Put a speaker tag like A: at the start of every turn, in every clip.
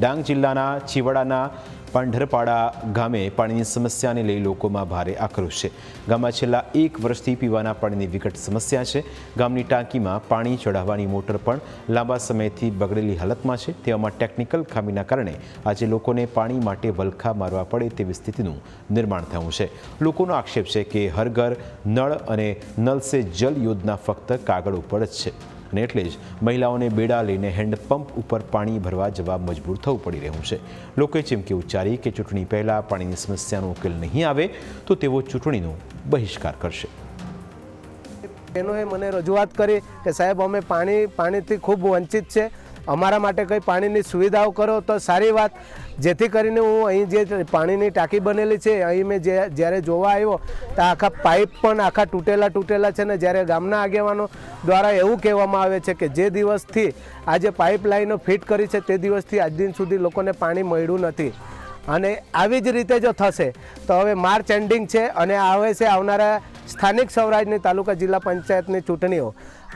A: ડાંગ જિલ્લાના ચીવડાના પાંઢરપાડા ગામે પાણીની સમસ્યાને લઈ લોકોમાં ભારે આક્રોશ છે। ગામમાં છેલ્લા 1 વર્ષથી પીવાના પાણીની વિકટ સમસ્યા છે। ગામની ટાંકીમાં પાણી ચઢાવવાની મોટર પણ લાંબા સમયથી બગડેલી હાલતમાં છે। તેવામાં ટેકનિકલ ખામીના કારણે આજે લોકોને પાણી માટે વલખા મારવા પડે તેવી સ્થિતિનું નિર્માણ થયું છે। લોકોનો આક્ષેપ છે કે હર ઘર નળ અને નલ સે જલ યોજના ફક્ત કાગળ ઉપર જ છે અને એટલે જ મહિલાઓને બેડા લઈને હેન્ડપંપ ઉપર પાણી ભરવા જવા મજબૂર થવું પડી રહ્યું છે। લોકોએ ચીમકી ઉચ્ચારી કે ચૂંટણી પહેલાં પાણીની સમસ્યાનો ઉકેલ નહીં આવે તો તેઓ ચૂંટણીનો બહિષ્કાર કરશે।
B: એનોએ મને રજૂઆત કરી કે સાહેબ અમે પાણીથી ખૂબ વંચિત છે, અમારા માટે કંઈ પાણીની સુવિધાઓ કરો તો સારી વાત, જેથી કરીને હું અહીં જે પાણીની ટાંકી બનેલી છે અહીં મેં જ્યારે જોવા આવ્યો તો આખા પાઇપ પણ આખા તૂટેલા છે ને જ્યારે ગામના આગેવાનો દ્વારા એવું કહેવામાં આવે છે કે જે દિવસથી આ જે પાઇપલાઇનો ફિટ કરી છે તે દિવસથી આજ દિન સુધી લોકોને પાણી મળ્યું નથી અને આવી જ રીતે જો થશે તો હવે માર્ચ એન્ડિંગ છે અને આવે છે આવનારા સ્થાનિક સ્વરાજની તાલુકા જિલ્લા પંચાયતની ચૂંટણીઓ।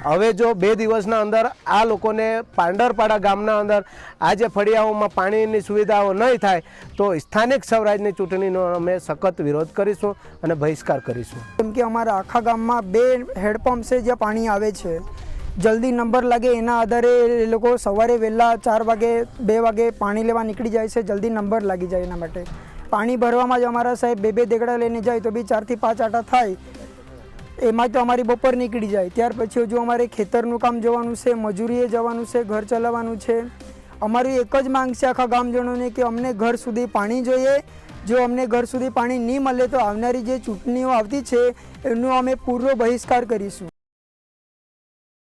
B: હવે જો 2 દિવસના અંદર આ લોકોને પાંડરપાડા ગામના અંદર આ જે ફળિયાઓમાં પાણીની સુવિધાઓ નહીં થાય તો સ્થાનિક સ્વરાજની ચૂંટણીનો અમે સખત વિરોધ કરીશું અને બહિષ્કાર કરીશું।
C: કેમ કે અમારા આખા ગામમાં 2 હેન્ડપંપ છે જ્યાં પાણી આવે છે, જલ્દી નંબર લાગે એના આધારે એ લોકો સવારે વહેલા 4 વાગે 2 વાગે પાણી લેવા નીકળી જાય છે, જલ્દી નંબર લાગી જાય એના માટે। પાણી ભરવામાં જ અમારા સાહેબ 2 દેગડા લઈને જાય તો બી 4 થી 5 આટા થાય, એમાં તો અમારી બપોર નીકળી જાય। ત્યાર પછી હજુ અમારે ખેતરનું કામ જવાનું છે, મજૂરીએ જવાનું છે, ઘર ચલાવવાનું છે। અમારી એક જ માંગ છે આખા ગામજનોને કે અમને ઘર સુધી પાણી જોઈએ। જો અમને ઘર સુધી પાણી નહીં મળે તો આવનારી જે ચૂંટણીઓ આવતી છે એનો અમે પૂરો બહિષ્કાર કરીશું।